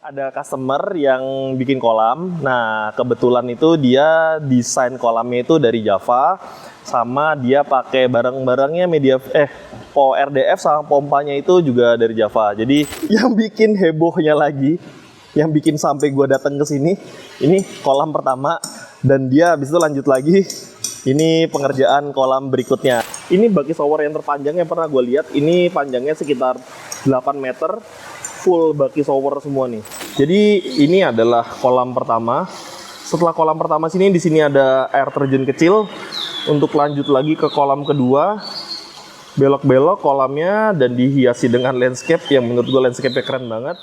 Ada customer yang bikin kolam. Nah, kebetulan itu dia desain kolamnya itu dari Java, sama dia pakai barang-barangnya RDF sama pompanya itu juga dari Java. Jadi yang bikin hebohnya lagi, yang bikin sampai gua datang ke sini, ini kolam pertama dan dia habis itu lanjut lagi. Ini pengerjaan kolam berikutnya. Ini baki shower yang terpanjang yang pernah gue lihat. Ini panjangnya sekitar 8 meter. Full baki shower semua nih. Jadi ini adalah kolam pertama. Setelah kolam pertama di sini ada air terjun kecil. Untuk lanjut lagi ke kolam kedua, belok-belok kolamnya dan dihiasi dengan landscape yang menurut gue landscape-nya keren banget.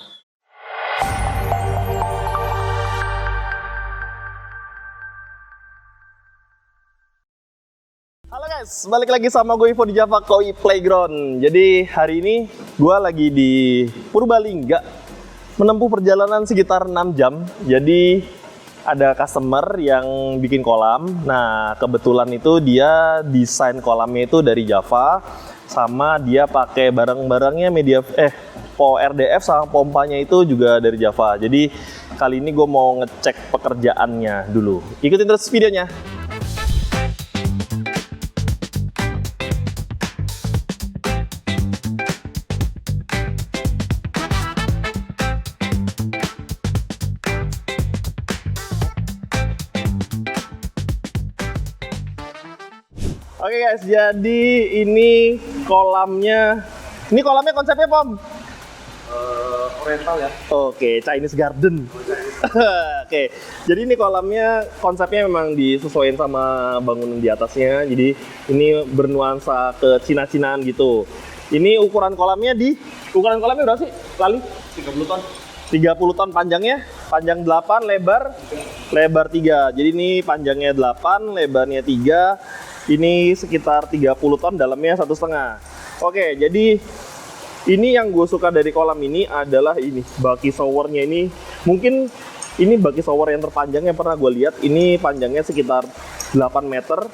Halo guys, balik lagi sama gue Ivo di Java Koi Playground. Jadi hari ini gue lagi di Purbalingga, menempuh perjalanan sekitar 6 jam. Jadi ada customer yang bikin kolam. Nah, kebetulan itu dia desain kolamnya itu dari Java, sama dia pakai barang-barangnya RDF sama pompanya itu juga dari Java. Jadi kali ini gue mau ngecek pekerjaannya dulu. Ikutin terus videonya. Oke guys, jadi ini kolamnya. Ini kolamnya konsepnya Pom? Oriental ya. Oke, Chinese Garden. Oke, jadi ini kolamnya konsepnya memang disesuaikan sama bangunan di atasnya. Jadi ini bernuansa ke Cina-Cinaan gitu. Ini ukuran kolamnya berapa sih? Lali? 30 ton. 30 ton panjangnya, panjang 8, lebar 3. Jadi ini panjangnya 8, lebarnya 3. Ini sekitar 30 ton, dalamnya 1,5. Oke, jadi ini yang gue suka dari kolam ini adalah ini baki showernya ini. Mungkin ini baki shower yang terpanjang yang pernah gue lihat. Ini panjangnya sekitar 8 meter,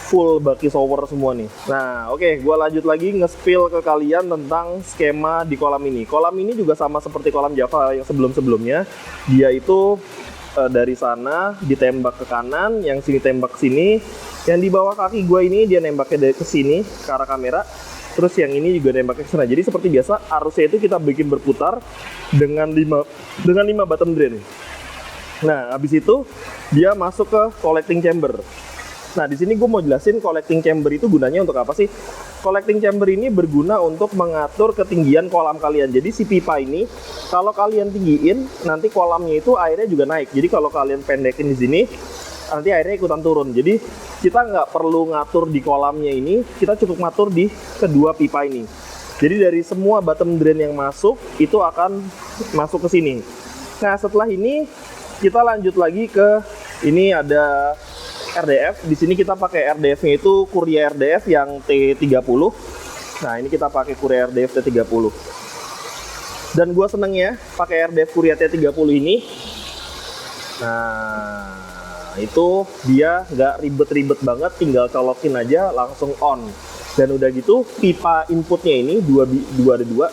full baki shower semua nih. Nah, oke, gue lanjut lagi nge-spill ke kalian tentang skema di kolam ini. Kolam ini juga sama seperti kolam Java yang sebelum-sebelumnya. Dia itu dari sana ditembak ke kanan, yang sini tembak ke sini. Yang di bawah kaki gue ini dia nembaknya ke sini ke arah kamera. Terus yang ini juga nembaknya ke sana. Jadi seperti biasa arusnya itu kita bikin berputar dengan 5 bottom drain. Nah, habis itu dia masuk ke collecting chamber. Nah, di sini gue mau jelasin collecting chamber itu gunanya untuk apa sih? Collecting chamber ini berguna untuk mengatur ketinggian kolam kalian. Jadi si pipa ini kalau kalian tinggiin, nanti kolamnya itu airnya juga naik. Jadi kalau kalian pendekin di sini, nanti airnya ikutan turun. Jadi kita nggak perlu ngatur di kolamnya ini, kita cukup ngatur di kedua pipa ini. Jadi dari semua bottom drain yang masuk itu akan masuk ke sini. Nah, setelah ini kita lanjut lagi ke ini ada RDF. Di sini kita pakai RDF-nya itu Kuria RDF yang T30. Nah, ini kita pakai Kuria RDF T30. Dan gue senengnya pakai RDF Kuria T30 ini. Nah, itu dia nggak ribet-ribet banget, tinggal colokin aja langsung on. Dan udah gitu pipa inputnya ini ada dua.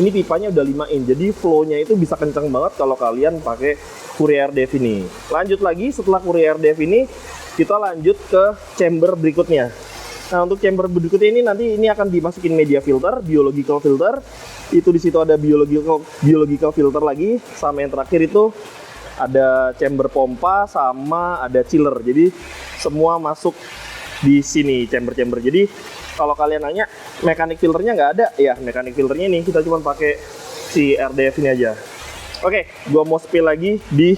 Ini pipanya udah 5 in, jadi flow-nya itu bisa kencang banget kalau kalian pakai Kuria RDF ini. Lanjut lagi setelah Kuria RDF ini, kita lanjut ke chamber berikutnya. Nah, untuk chamber berikutnya ini nanti ini akan dimasukin media filter, biological filter. Itu di situ ada biological filter lagi, sama yang terakhir itu ada chamber pompa sama ada chiller. Jadi semua masuk di sini chamber-chamber. Jadi kalau kalian nanya mekanik filternya nggak ada, ya mekanik filternya ini kita cuma pakai si RDF ini aja. Oke, gua mau spill lagi di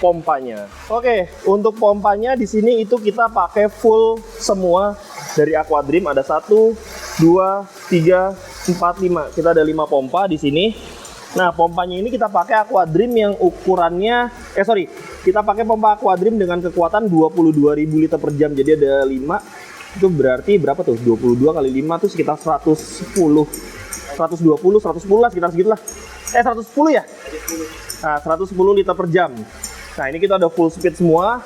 pompanya. Oke, untuk pompanya di sini itu kita pakai full semua dari Aquadream. Ada 1, 2, 3, 4, 5. Kita ada 5 pompa di sini. Nah, pompanya ini kita pakai Aquadream yang ukurannya kita pakai pompa Aquadream dengan kekuatan 22.000 liter per jam. Jadi ada 5. Itu berarti berapa tuh? 22 kali 5 tuh sekitar 120 lah, sekitar segitulah. 110 ya? Nah, 110 liter per jam. Nah, ini kita udah full speed semua.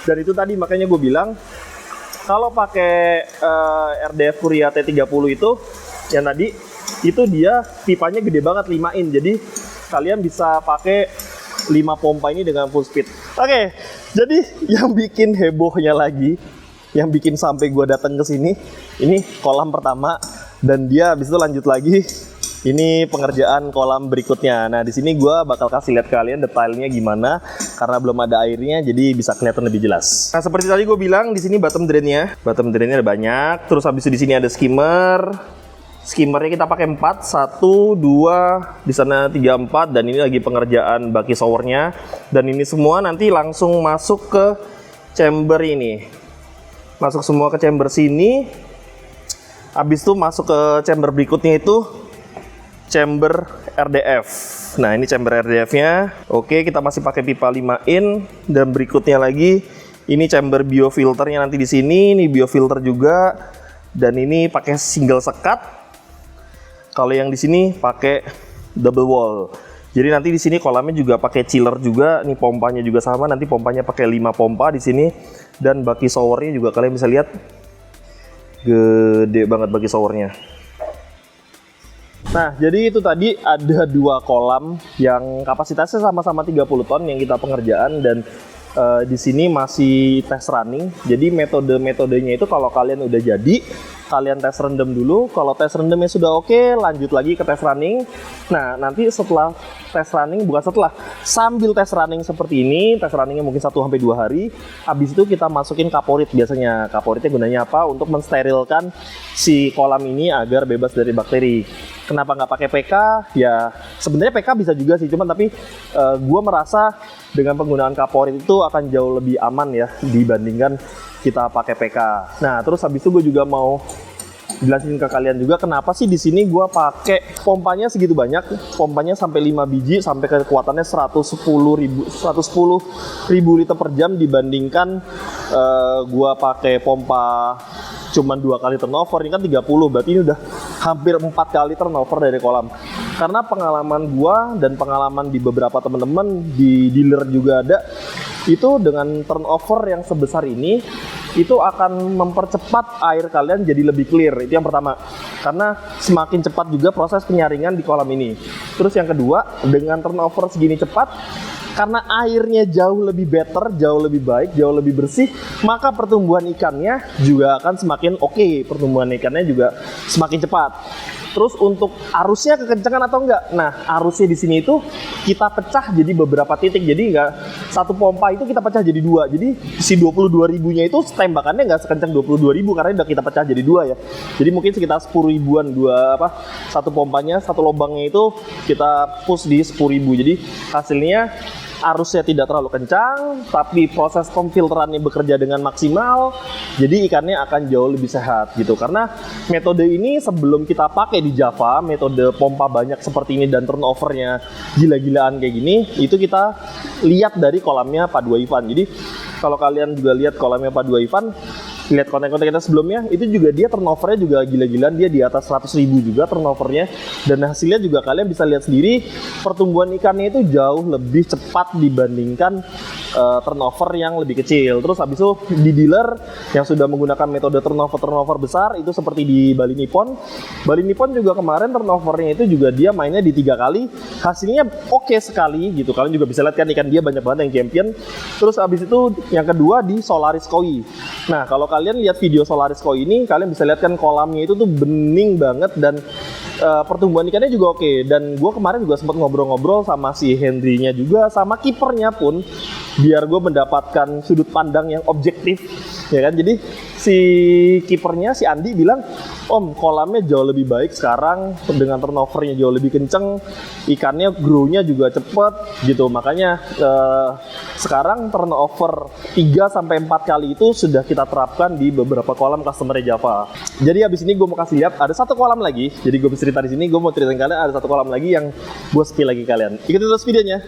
Dan itu tadi makanya gue bilang kalau pakai RDF Kuria T30 itu yang tadi itu dia pipanya gede banget 5 in. Jadi kalian bisa pakai 5 pompa ini dengan full speed. Oke, jadi yang bikin hebohnya lagi, yang bikin sampai gua datang ke sini, ini kolam pertama dan dia habis itu lanjut lagi. Ini pengerjaan kolam berikutnya. Nah, di sini gua bakal kasih lihat kalian detailnya gimana karena belum ada airnya jadi bisa kelihatan lebih jelas. Nah, seperti tadi gue bilang di sini bottom drainnya. Bottom drainnya ada banyak. Terus habis itu di sini ada skimmer. Skimmernya kita pakai 4, 1, 2, di sana 3, 4 dan ini lagi pengerjaan baki showernya. Dan ini semua nanti langsung masuk ke chamber ini. Masuk semua ke chamber sini. Habis itu masuk ke chamber berikutnya itu chamber RDF. Nah, ini chamber RDF-nya. Oke, kita masih pakai pipa 5 in dan berikutnya lagi ini chamber biofilternya nanti di sini. Ini biofilter juga dan ini pakai single sekat. Kalau yang di sini pakai double wall. Jadi nanti di sini kolamnya juga pakai chiller juga. Ini pompanya juga sama. Nanti pompanya pakai 5 pompa di sini dan baki showernya juga kalian bisa lihat gede banget baki showernya. Nah, jadi itu tadi ada 2 kolam yang kapasitasnya sama-sama 30 ton yang kita pengerjaan dan di sini masih tes running. Jadi metodenya itu kalau kalian udah jadi, kalian tes rendam dulu. Kalau tes rendamnya sudah oke, lanjut lagi ke tes running. Nah, nanti setelah tes running, sambil tes running seperti ini, tes runningnya mungkin 1-2 hari. Habis itu kita masukin kaporit biasanya. Kaporitnya gunanya apa? Untuk mensterilkan si kolam ini agar bebas dari bakteri. Kenapa nggak pakai PK? Ya sebenarnya PK bisa juga sih, cuman tapi gue merasa dengan penggunaan kaporit itu akan jauh lebih aman ya dibandingkan kita pakai PK. Nah, terus habis itu gue juga mau jelasin ke kalian juga kenapa sih di sini gue pakai pompanya segitu banyak. Pompanya sampai 5 biji sampai kekuatannya 110.000 liter per jam dibandingkan gue pakai pompa cuman 2 kali turnover. Ini kan 30, berarti ini udah hampir 4 kali turnover dari kolam. Karena pengalaman gua dan pengalaman di beberapa teman-teman di dealer juga ada, itu dengan turnover yang sebesar ini itu akan mempercepat air kalian jadi lebih clear. Itu yang pertama, karena semakin cepat juga proses penyaringan di kolam ini. Terus yang kedua, dengan turnover segini cepat, karena airnya jauh lebih better, jauh lebih baik, jauh lebih bersih, maka pertumbuhan ikannya juga akan semakin oke. Pertumbuhan ikannya juga semakin cepat. Terus untuk arusnya kekencangan atau enggak? Nah, arusnya di sini itu kita pecah jadi beberapa titik. Jadi enggak satu pompa itu kita pecah jadi 2. Jadi si 22.000-nya itu tembakannya enggak sekencang 22.000 karena udah kita pecah jadi 2 ya. Jadi mungkin sekitar 10 ribuan satu pompanya, satu lubangnya itu kita push di 10.000. Jadi hasilnya arusnya tidak terlalu kencang, tapi proses pemfilterannya bekerja dengan maksimal, jadi ikannya akan jauh lebih sehat gitu. Karena metode ini sebelum kita pakai di Java, metode pompa banyak seperti ini dan turnovernya gila-gilaan kayak gini, itu kita lihat dari kolamnya Pak Dua Ivan. Jadi kalau kalian juga lihat kolamnya Pak Dua Ivan, lihat konten-konten kita sebelumnya, itu juga dia turnovernya juga gila-gilaan, dia di atas 100.000 juga turnovernya, dan hasilnya juga kalian bisa lihat sendiri, pertumbuhan ikannya itu jauh lebih cepat dibandingkan turnover yang lebih kecil. Terus habis itu di dealer yang sudah menggunakan metode turnover besar itu seperti di Bali Nippon. Bali Nippon juga kemarin turnovernya itu juga dia mainnya di 3 kali, hasilnya oke sekali gitu. Kalian juga bisa lihat kan ikan dia banyak banget yang champion. Terus habis itu yang kedua di Solaris Koi. Nah, kalau kalian lihat video Solaris Koi ini, kalian bisa lihat kan kolamnya itu tuh bening banget dan pertumbuhan ikannya juga oke. Dan gue kemarin juga sempat ngobrol-ngobrol sama si Henry-nya juga, sama kipernya pun, biar gue mendapatkan sudut pandang yang objektif, ya kan. Jadi si kipernya, si Andi bilang, Om, kolamnya jauh lebih baik sekarang dengan turnovernya jauh lebih kenceng, ikannya grow-nya juga cepet gitu. Makanya sekarang turnover 3-4 kali itu sudah kita terapkan di beberapa kolam customer Java. Jadi habis ini gue mau kasih lihat ada satu kolam lagi. Jadi gue bisa cerita di sini, gue mau ceritain kalian ada satu kolam lagi yang gue spill lagi kalian. Ikutin terus videonya.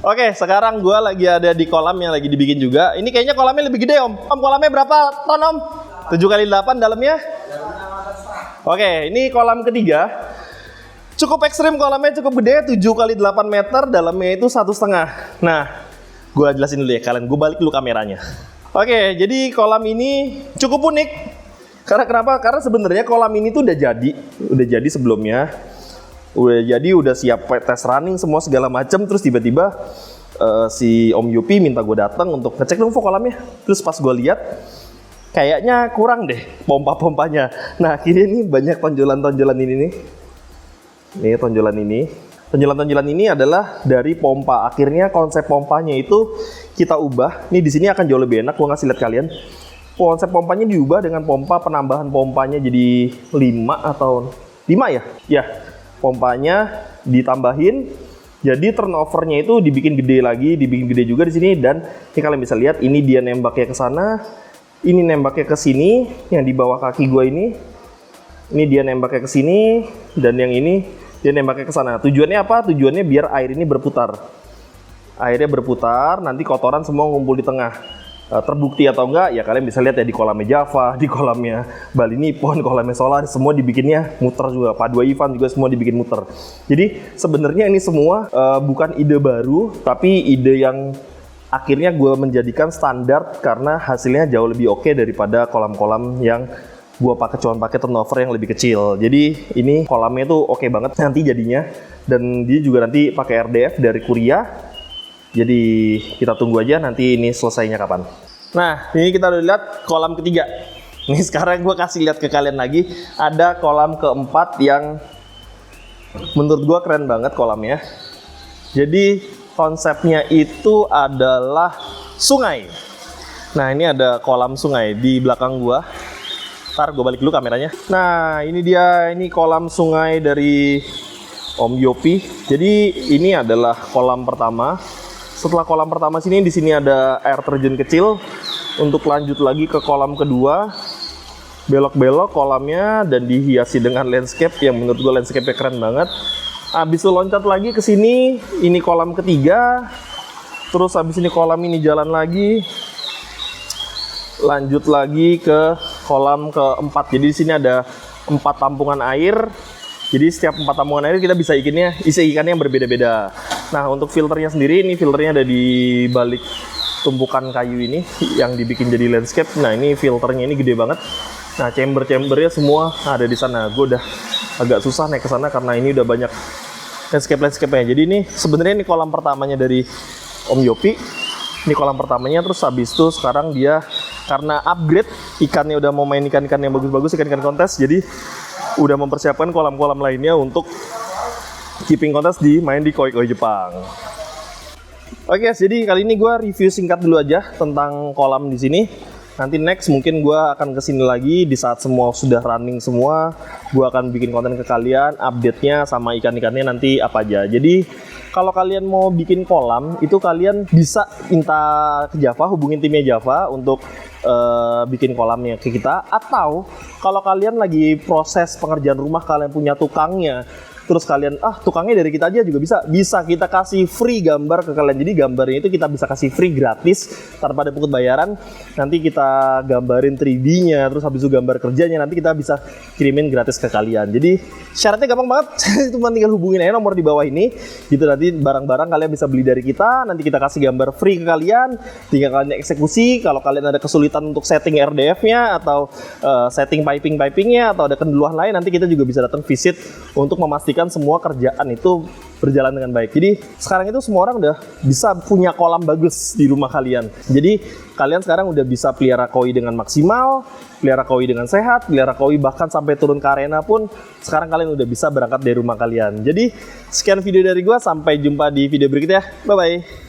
Oke, sekarang gue lagi ada di kolam yang lagi dibikin juga. Ini kayaknya kolamnya lebih gede, Om. Om, kolamnya berapa ton, Om? 7 kali 8 dalamnya? Oke, ini kolam ketiga. Cukup ekstrim, kolamnya cukup gede, 7 kali 8 meter, dalamnya itu 1,5. Nah, gue jelasin dulu ya kalian, gue balik dulu kameranya. Oke, jadi kolam ini cukup unik. Karena kenapa? Karena sebenarnya kolam ini tuh udah jadi sebelumnya. Udah siap tes running semua segala macam, terus tiba-tiba si Om Yupi minta gue datang untuk ngecek dong kolamnya. Terus pas gue lihat, kayaknya kurang deh pompa-pompanya. Nah, akhirnya nih banyak tonjolan-tonjolan ini nih. Nih tonjolan ini. Tonjolan-tonjolan ini adalah dari pompa. Akhirnya konsep pompanya itu kita ubah. Nih di sini akan jauh lebih enak, gue ngasih lihat kalian. Konsep pompanya diubah dengan pompa, penambahan pompanya jadi 5 atau 5 ya? Ya, pompanya ditambahin. Jadi turnovernya itu dibikin gede lagi, dibikin gede juga di sini. Dan ini kalian bisa lihat, ini dia nembaknya ke sana, ini nembaknya ke sini, yang di bawah kaki gua ini dia nembaknya ke sini, dan yang ini dia nembaknya ke sana. Tujuannya apa? Tujuannya biar air ini berputar. Airnya berputar, nanti kotoran semua ngumpul di tengah. Terbukti atau enggak, ya kalian bisa lihat ya di kolamnya Java, di kolamnya Bali Nippon, kolamnya Solaris, semua dibikinnya muter juga. Padua Ivan juga semua dibikin muter. Jadi sebenarnya ini semua bukan ide baru, tapi ide yang akhirnya gue menjadikan standar karena hasilnya jauh lebih oke daripada kolam-kolam yang gue cuma pakai turnover yang lebih kecil. Jadi ini kolamnya tuh oke banget nanti jadinya, dan dia juga nanti pakai RDF dari Korea. Jadi kita tunggu aja nanti ini selesainya kapan. Nah, ini kita udah lihat kolam ketiga. Nih sekarang gue kasih lihat ke kalian lagi. Ada kolam keempat yang menurut gue keren banget kolamnya. Jadi konsepnya itu adalah sungai. Nah, ini ada kolam sungai di belakang gue. Ntar gue balik dulu kameranya. Nah, ini dia, ini kolam sungai dari Om Yopi. Jadi ini adalah kolam pertama. Setelah kolam pertama sini, di sini ada air terjun kecil untuk lanjut lagi ke kolam kedua. Belok-belok kolamnya dan dihiasi dengan landscape yang menurut gue landscape-nya keren banget. Habis itu loncat lagi ke sini, ini kolam ketiga. Terus habis ini kolam ini jalan lagi. Lanjut lagi ke kolam keempat. Jadi di sini ada 4 tampungan air. Jadi setiap 4 tampungan air kita bisa isi ikannya yang berbeda-beda. Nah, untuk filternya sendiri, ini filternya ada di balik tumpukan kayu ini yang dibikin jadi landscape. Nah, ini filternya ini gede banget. Nah, chamber-chambernya semua ada di sana. Gue udah agak susah naik ke sana karena ini udah banyak landscape-nya. Jadi ini sebenarnya ini kolam pertamanya dari Om Yopi. Ini kolam pertamanya, terus habis itu sekarang dia karena upgrade, ikannya udah mau main ikan-ikan yang bagus-bagus, ikan-ikan kontes. Jadi udah mempersiapkan kolam-kolam lainnya untuk keeping kontes main di koi-koi Jepang. Oke, jadi kali ini gue review singkat dulu aja tentang kolam di sini. Nanti next mungkin gue akan kesini lagi di saat semua sudah running semua. Gue akan bikin konten ke kalian, update-nya sama ikan-ikannya nanti apa aja. Jadi kalau kalian mau bikin kolam, itu kalian bisa minta ke Java, hubungin timnya Java untuk bikin kolamnya ke kita. Atau kalau kalian lagi proses pengerjaan rumah, kalian punya tukangnya, terus kalian, tukangnya dari kita aja juga bisa kita kasih free gambar ke kalian. Jadi gambarnya itu kita bisa kasih free gratis tanpa ada pungut bayaran. Nanti kita gambarin 3D-nya, terus habis itu gambar kerjanya nanti kita bisa kirimin gratis ke kalian. Jadi syaratnya gampang banget, cuma tinggal hubungin aja nomor di bawah ini. Gitu nanti barang-barang kalian bisa beli dari kita, nanti kita kasih gambar free ke kalian. Tinggal kalian eksekusi. Kalau kalian ada kesulitan untuk setting RDF-nya atau setting piping-pipingnya atau ada kenduluan lain, nanti kita juga bisa datang visit untuk memastikan semua kerjaan itu berjalan dengan baik. Jadi sekarang itu semua orang udah bisa punya kolam bagus di rumah kalian. Jadi kalian sekarang udah bisa pelihara koi dengan maksimal, pelihara koi dengan sehat, pelihara koi bahkan sampai turun ke arena pun sekarang kalian udah bisa berangkat dari rumah kalian. Jadi sekian video dari gua, sampai jumpa di video berikutnya. Bye bye.